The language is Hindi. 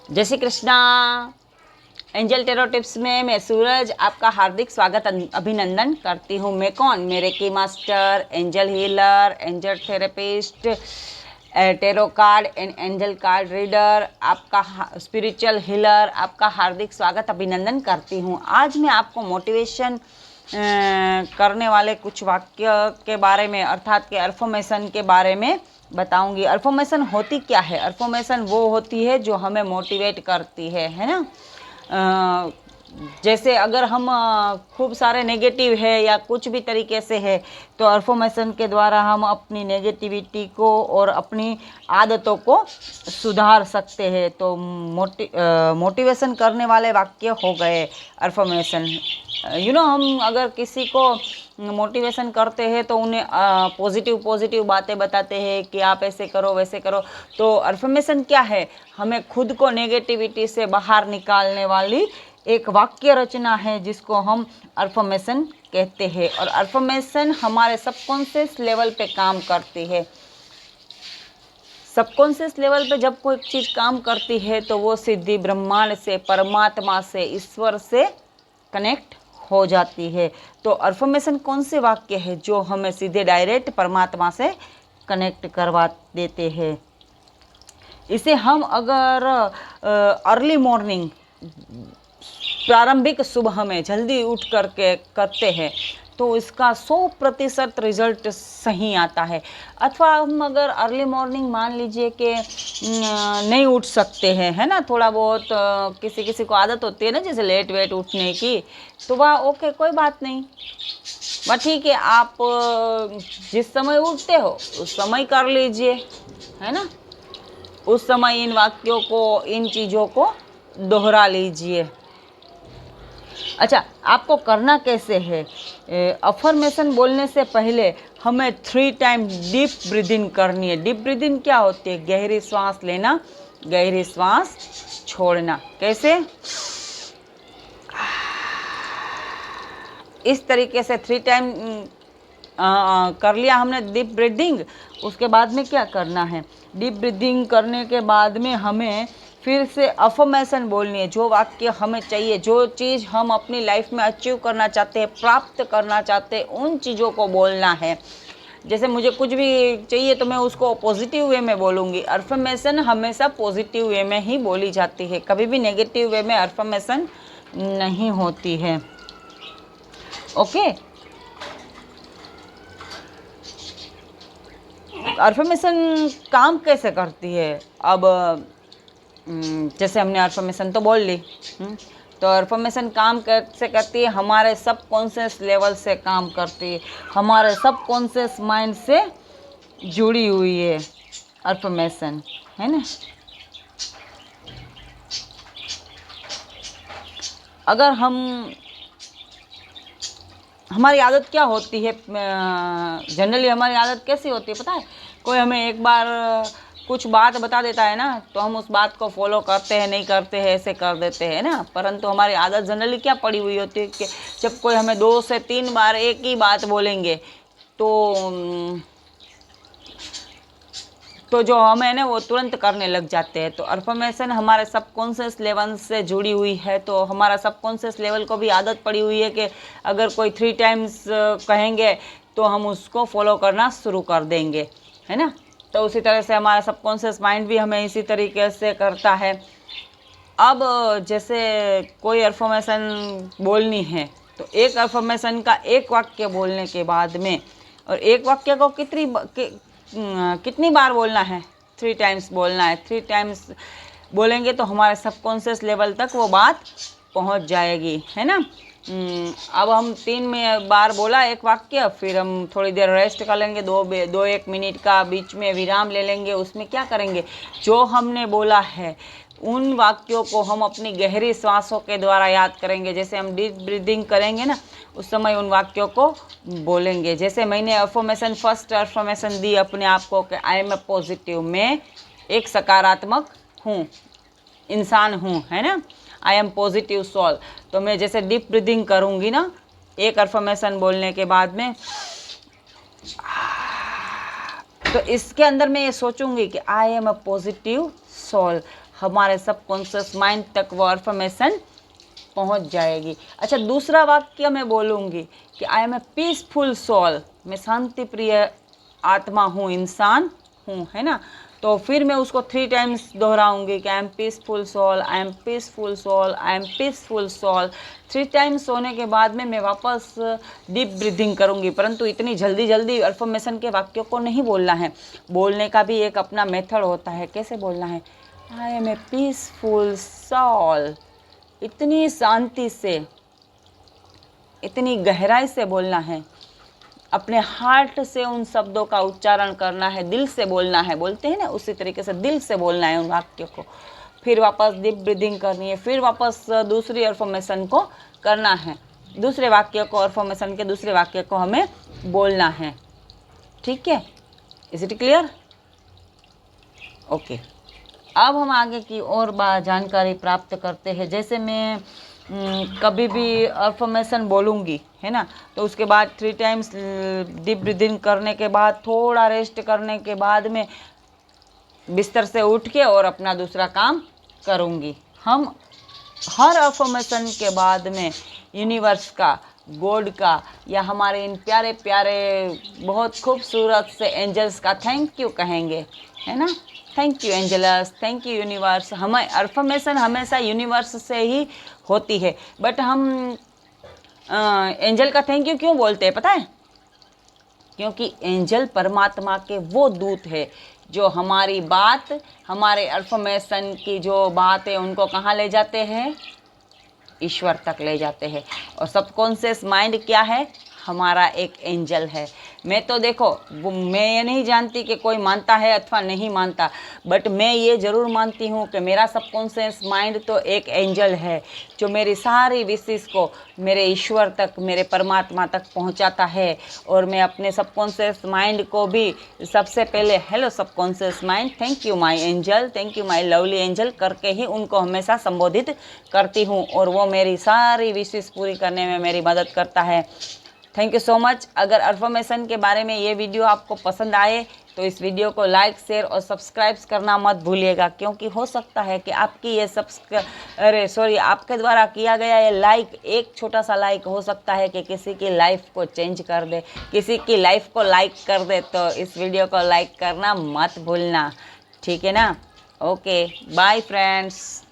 जय Shri Krishna. Angel tarot tips में मैं सूरज आपका हार्दिक स्वागत अभिनंदन करती हूँ। मैं कौन? मेरे की master, angel healer, angel therapist, tarot card and angel card reader, आपका स्पिरिचुअल हीलर, आपका हार्दिक स्वागत अभिनंदन करती हूँ। आज मैं आपको मोटिवेशन करने वाले कुछ वाक्य के बारे में अर्थात के अफर्मेशन के बारे में बताऊंगी। अफर्मेशन होती क्या है? अफर्मेशन वो होती है जो हमें मोटिवेट करती है ना। जैसे अगर हम खूब सारे नेगेटिव है या कुछ भी तरीके से है तो अफर्मेशन के द्वारा हम अपनी नेगेटिविटी को और अपनी आदतों को सुधार सकते हैं। तो मोटिवेशन करने वाले वाक्य हो गए अफर्मेशन। हम अगर किसी को मोटिवेशन करते हैं तो उन्हें पॉजिटिव बातें बताते हैं कि आप ऐसे करो वैसे करो। तो अफर्मेशन क्या है? हमें खुद को नेगेटिविटी से बाहर निकालने वाली एक वाक्य रचना है जिसको हम अफर्मेशन कहते हैं। और अफर्मेशन हमारे सबकॉन्शियस लेवल पे काम करती है। सबकॉन्शियस लेवल पे जब कोई चीज़ काम करती है तो वो सीधी ब्रह्मांड से, परमात्मा से, ईश्वर से कनेक्ट हो जाती है। तो अफर्मेशन कौन से वाक्य है जो हमें सीधे डायरेक्ट परमात्मा से कनेक्ट करवा देते हैं। इसे हम अगर अर्ली मॉर्निंग, प्रारंभिक सुबह में जल्दी उठ करके करते हैं तो इसका 100% रिजल्ट सही आता है। अथवा हम अगर अर्ली मॉर्निंग मान लीजिए कि नहीं उठ सकते हैं, है ना, थोड़ा बहुत किसी किसी को आदत होती है ना जैसे लेट वेट उठने की, तो वह ओके, कोई बात नहीं, वह ठीक है। आप जिस समय उठते हो उस समय कर लीजिए, है ना। उस समय इन वाक्यों को, इन चीज़ों को दोहरा लीजिए। अच्छा, आपको करना कैसे है? अफर्मेशन बोलने से पहले हमें 3 टाइम डीप ब्रीदिंग करनी है। डीप ब्रीदिंग क्या होती है? गहरी सांस लेना, गहरी सांस छोड़ना। कैसे? इस तरीके से 3 टाइम कर लिया हमने डीप ब्रीदिंग। उसके बाद में क्या करना है? डीप ब्रीदिंग करने के बाद में हमें फिर से अफर्मेशन बोलनी है। जो वाक्य हमें चाहिए, जो चीज़ हम अपनी लाइफ में अचीव करना चाहते हैं, प्राप्त करना चाहते हैं, उन चीज़ों को बोलना है। जैसे मुझे कुछ भी चाहिए तो मैं उसको पॉजिटिव वे में बोलूँगी। अफर्मेशन हमेशा पॉजिटिव वे में ही बोली जाती है, कभी भी नेगेटिव वे में अफर्मेशन नहीं होती है। ओके। अफर्मेशन काम कैसे करती है? अब जैसे हमने अफर्मेशन तो बोल ली, तो अफर्मेशन काम कैसे करती है? हमारे सबकॉन्शियस लेवल से काम करती है, हमारे सबकॉन्शियस माइंड से जुड़ी हुई है अफर्मेशन, है ना। अगर हमारी आदत क्या होती है, जनरली हमारी आदत कैसी होती है पता है? कोई हमें एक बार कुछ बात बता देता है ना तो हम उस बात को फॉलो करते हैं, नहीं करते हैं, ऐसे कर देते हैं ना। परंतु हमारी आदत जनरली क्या पड़ी हुई होती है कि जब कोई हमें 2 से 3 बार एक ही बात बोलेंगे तो जो हमें ना वो तुरंत करने लग जाते हैं। तो अफर्मेशन हमारे सबकॉन्शियस लेवल से जुड़ी हुई है। तो हमारा सबकॉन्शियस लेवल को भी आदत पड़ी हुई है कि अगर कोई 3 टाइम्स कहेंगे तो हम उसको फॉलो करना शुरू कर देंगे, है ना। तो उसी तरह से हमारा सबकॉन्शियस माइंड भी हमें इसी तरीके से करता है। अब जैसे कोई अफर्मेशन बोलनी है तो एक अफर्मेशन का एक वाक्य बोलने के बाद में, और एक वाक्य को कितनी बार बोलना है? 3 टाइम्स बोलना है। 3 टाइम्स बोलेंगे तो हमारे सबकॉन्शियस लेवल तक वो बात पहुंच जाएगी, है ना। अब हम 3 बार बोला एक वाक्य, फिर हम थोड़ी देर रेस्ट कर लेंगे, 2-1 मिनट का बीच में विराम ले लेंगे। उसमें क्या करेंगे? जो हमने बोला है उन वाक्यों को हम अपनी गहरी सांसों के द्वारा याद करेंगे। जैसे हम डीप ब्रीदिंग करेंगे ना उस समय उन वाक्यों को बोलेंगे। जैसे मैंने अफर्मेशन, फर्स्ट अफर्मेशन दी अपने आप को कि आई एम ए पॉजिटिव, मैं एक सकारात्मक हूँ, इंसान हूँ, है ना। I am positive soul. तो मैं जैसे डीप ब्रीदिंग करूँगी ना एक अफर्मेशन बोलने के बाद में, तो इसके अंदर मैं ये सोचूंगी कि I am a positive soul. हमारे सबकॉन्शियस माइंड तक वो अफर्मेशन पहुंच जाएगी। अच्छा, दूसरा वाक्य मैं बोलूँगी कि I am a peaceful soul, मैं शांति प्रिय आत्मा हूँ, इंसान हूँ, है ना। तो फिर मैं उसको 3 टाइम्स दोहराऊंगी कि I am peaceful soul, I am peaceful soul, I am peaceful soul. 3 times होने के बाद में मैं वापस डीप ब्रीदिंग करूंगी। परंतु इतनी जल्दी जल्दी अफर्मेशन के वाक्यों को नहीं बोलना है, बोलने का भी एक अपना मेथड होता है। कैसे बोलना है? I am a peaceful soul, इतनी शांति से, इतनी गहराई से बोलना है, अपने हार्ट से उन शब्दों का उच्चारण करना है, दिल से बोलना है, बोलते हैं ना उसी तरीके से दिल से बोलना है उन वाक्यों को। फिर वापस डीप ब्रीदिंग करनी है, फिर वापस दूसरी अफर्मेशन को करना है, दूसरे वाक्य को, अफर्मेशन के दूसरे वाक्य को हमें बोलना है। ठीक है, इज इट क्लियर? ओके, अब हम आगे की और जानकारी प्राप्त करते हैं। जैसे मैं कभी भी अफर्मेशन बोलूँगी, है ना, तो उसके बाद 3 टाइम्स डीप ब्रीदिंग करने के बाद, थोड़ा रेस्ट करने के बाद में बिस्तर से उठ के और अपना दूसरा काम करूँगी। हम हर अफर्मेशन के बाद में यूनिवर्स का, गॉड का, या हमारे इन प्यारे प्यारे बहुत खूबसूरत से एंजल्स का थैंक यू कहेंगे, है ना। Thank you angels, thank you universe. हमें अफर्मेशन हमेशा यूनिवर्स से ही होती है, बट हम एंजल का थैंक यू क्यों बोलते हैं पता है? क्योंकि एंजल परमात्मा के वो दूत है जो हमारी बात, हमारे अफर्मेशन की जो बात है उनको कहाँ ले जाते हैं? ईश्वर तक ले जाते हैं। और सबकॉन्शियस माइंड क्या है? हमारा एक एंजल है। मैं तो देखो, मैं ये नहीं जानती कि कोई मानता है अथवा नहीं मानता, बट मैं ये ज़रूर मानती हूँ कि मेरा सबकॉन्शियस माइंड तो एक एंजल है जो मेरी सारी विशेष को मेरे ईश्वर तक, मेरे परमात्मा तक पहुँचाता है। और मैं अपने सबकॉन्शियस माइंड को भी सबसे पहले hello subconscious mind, thank you my angel, thank you my lovely angel करके ही उनको हमेशा संबोधित करती हूँ, और वो मेरी सारी विशेष पूरी करने में मेरी मदद करता है। Thank you so much. अगर अफर्मेशन के बारे में ये वीडियो आपको पसंद आए तो इस वीडियो को लाइक, शेयर और सब्सक्राइब करना मत भूलिएगा, क्योंकि हो सकता है कि आपकी ये आपके द्वारा किया गया ये लाइक, एक छोटा सा लाइक हो सकता है कि किसी की लाइफ को चेंज कर दे, किसी की लाइफ को लाइक कर दे। तो इस वीडियो को लाइक करना मत भूलना, ठीक है ना। Okay, bye friends.